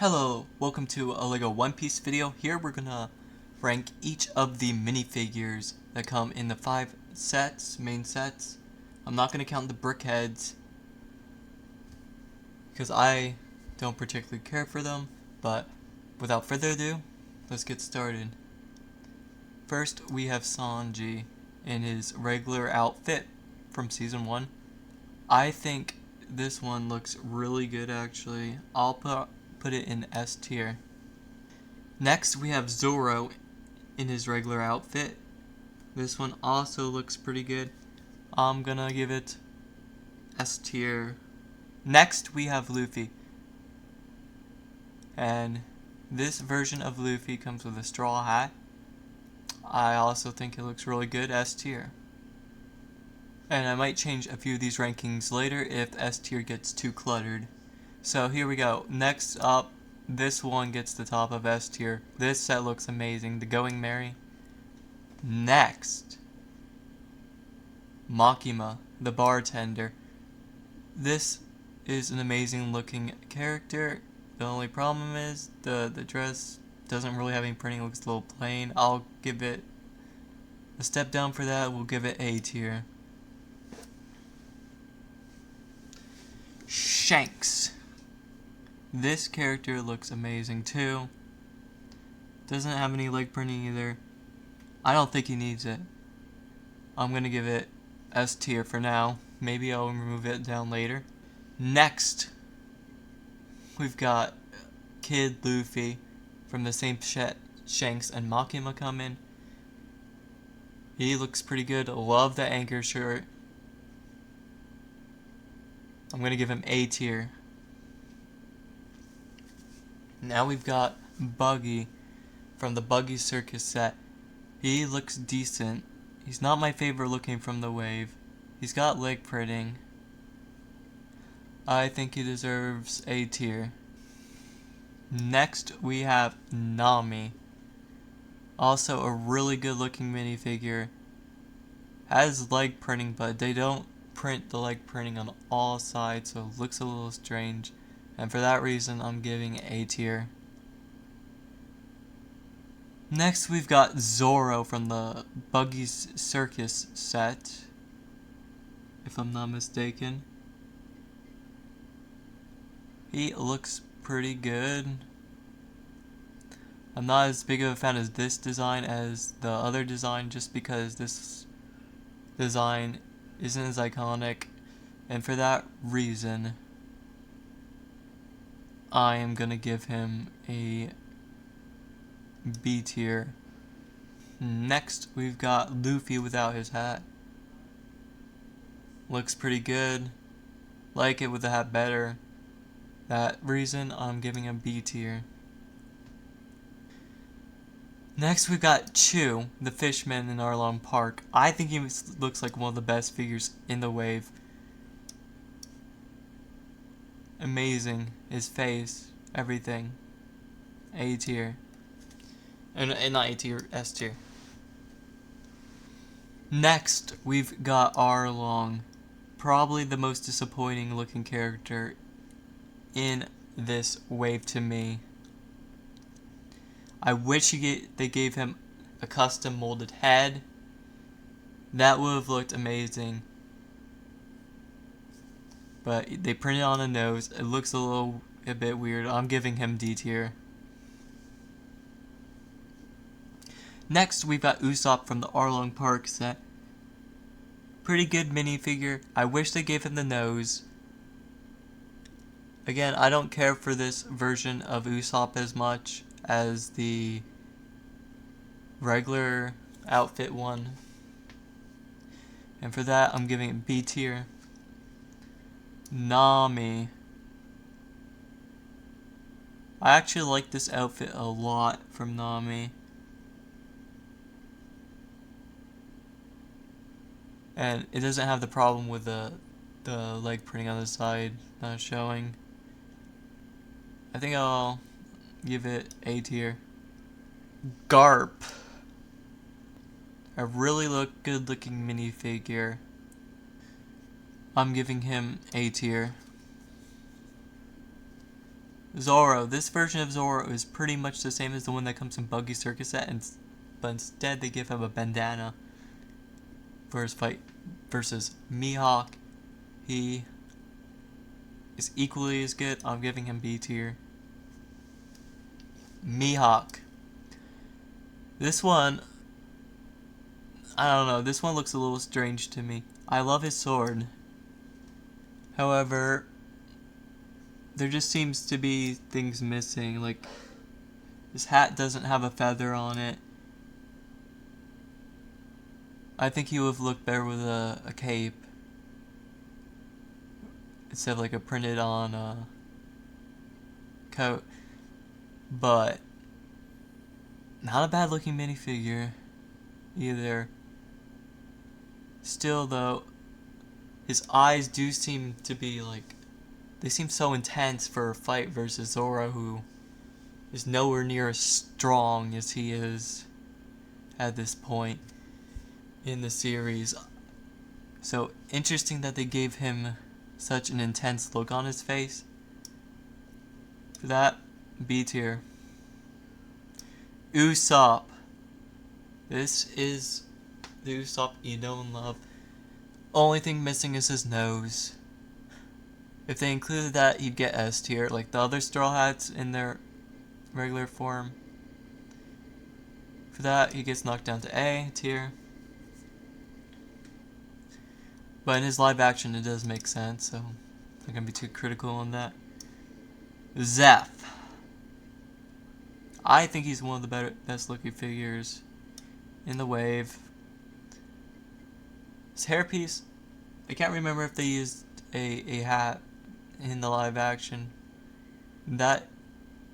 Hello, welcome to a LEGO One Piece video. Here we're gonna rank each of the minifigures that come in the 5 sets, main sets. I'm not gonna count the brick heads because I don't particularly care for them, but without further ado, let's get started. First, we have Sanji in his regular outfit from Season 1. I think this one looks really good actually. I'll put it in S tier. Next we have Zoro in his regular outfit. This one also looks pretty good. I'm gonna give it S tier. Next we have Luffy. And this version of Luffy comes with a straw hat. I also think it looks really good, S tier. And I might change a few of these rankings later if S tier gets too cluttered. So here we go. Next up, this one gets the top of S tier. This set looks amazing. The Going Merry. Next, Makima, the bartender. This is an amazing looking character. The only problem is the dress doesn't really have any printing. It looks a little plain. I'll give it a step down for that. We'll give it A tier. Shanks. This character looks amazing too. Doesn't have any leg printing either. I don't think he needs it. I'm gonna give it S tier for now. Maybe I'll remove it down later. Next, we've got Kid Luffy from the same Shanks and Makima come in. He looks pretty good. Love the anchor shirt. I'm gonna give him A tier. Now we've got Buggy from the Buggy Circus set. He looks decent. He's not my favorite looking from the wave. He's got leg printing. I think he deserves A tier. Next we have Nami. Also a really good looking minifigure. Has leg printing, but they don't print the leg printing on all sides, so it looks a little strange. And for that reason, I'm giving A tier. Next, we've got Zoro from the Buggy's Circus set, if I'm not mistaken. He looks pretty good. I'm not as big of a fan of this design as the other design, just because this design isn't as iconic, and for that reason, I am gonna give him a B tier. Next, we've got Luffy without his hat. Looks pretty good. Like it with the hat better. That reason, I'm giving him B tier. Next, we've got Chew, the fishman in Arlong Park. I think he looks like one of the best figures in the wave. Amazing. His face, everything. A tier. And not A tier, S tier. Next, we've got Arlong. Probably the most disappointing looking character in this wave to me. I wish they gave him a custom molded head. That would have looked amazing. But they printed on the nose. It looks a bit weird. I'm giving him D tier. Next, we've got Usopp from the Arlong Park set. Pretty good minifigure. I wish they gave him the nose. Again, I don't care for this version of Usopp as much as the regular outfit one. And for that, I'm giving it B tier. Nami. I actually like this outfit a lot from Nami. And it doesn't have the problem with the leg printing on the side not showing. I think I'll give it A tier. Garp. A really good looking minifigure. I'm giving him A tier. Zoro. This version of Zoro is pretty much the same as the one that comes in Buggy Circus set, but instead they give him a bandana for his fight versus Mihawk. He is equally as good. I'm giving him B tier. Mihawk. This one, I don't know, this one looks a little strange to me. I love his sword. However, there just seems to be things missing. Like, his hat doesn't have a feather on it. I think he would have looked better with a cape instead of like a printed on coat. But not a bad looking minifigure either. Still though, his eyes do seem to be like, they seem so intense for a fight versus Zoro, who is nowhere near as strong as he is at this point in the series. So interesting that they gave him such an intense look on his face. For that, B tier. Usopp. This is the Usopp you know and love. Only thing missing is his nose. If they included that, he'd get S tier, like the other Straw Hats in their regular form. For that, he gets knocked down to A tier. But in his live action, it does make sense, so I'm not gonna be too critical on that. Zeph. I think he's one of the best looking figures in the wave. His hairpiece, I can't remember if they used a hat in the live action. That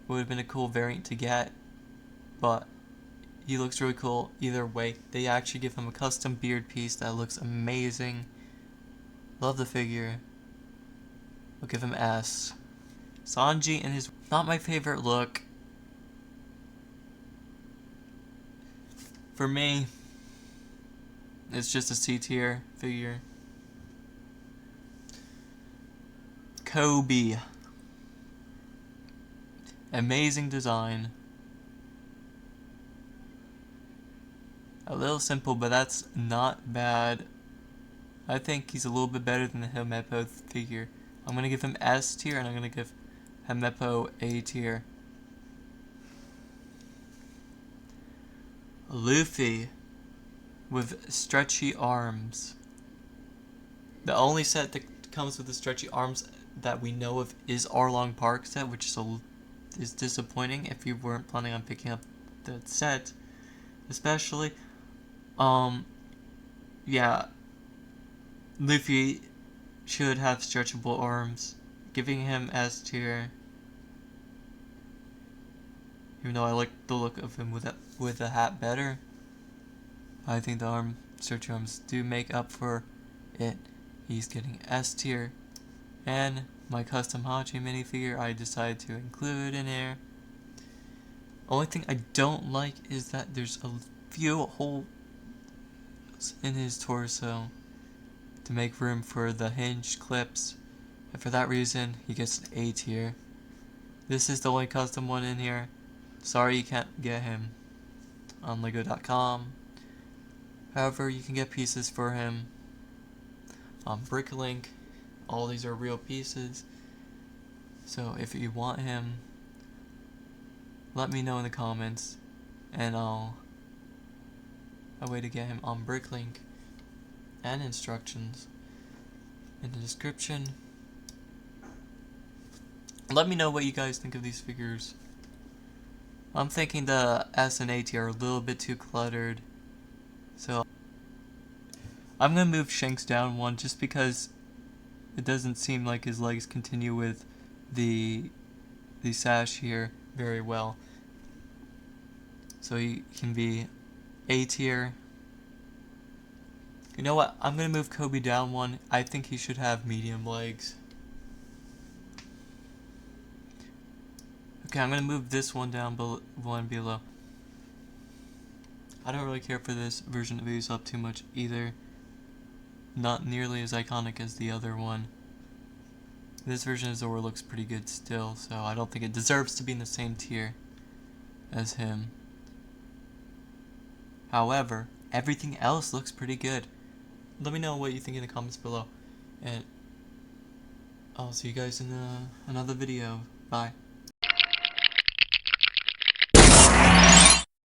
would have been a cool variant to get, but he looks really cool either way. They actually give him a custom beard piece that looks amazing. Love the figure. I'll give him S. Sanji and his, not my favorite look. For me, it's just a C tier figure. Kobe. Amazing design. A little simple, but that's not bad. I think he's a little bit better than the Helmeppo figure. I'm going to give him S tier, and I'm going to give Helmeppo A tier. Luffy with stretchy arms. The only set that comes with the stretchy arms that we know of is Arlong Park set, which is disappointing if you weren't planning on picking up the set, especially. Yeah, Luffy should have stretchable arms, giving him S tier. Even though I like the look of him with a hat better, I think the stretchy arms do make up for it. He's getting S tier. And my custom Hachi minifigure I decided to include in here. Only thing I don't like is that there's a few holes in his torso to make room for the hinged clips, and for that reason he gets an A tier. This is the only custom one in here. Sorry you can't get him on lego.com. However, you can get pieces for him on Bricklink. All these are real pieces. So if you want him, let me know in the comments, and I'll a way to get him on Bricklink, and instructions in the description. Let me know what you guys think of these figures. I'm thinking the S and A tier are a little bit too cluttered, so I'm gonna move Shanks down one just because it doesn't seem like his legs continue with the sash here very well. So he can be A tier. You know what? I'm gonna move Kobe down one. I think he should have medium legs. Okay, I'm gonna move this one down one below. I don't really care for this version of Usopp too much either. Not nearly as iconic as the other one. This version of Zora looks pretty good still, so I don't think it deserves to be in the same tier as him. However, everything else looks pretty good. Let me know what you think in the comments below, and I'll see you guys in another video. Bye.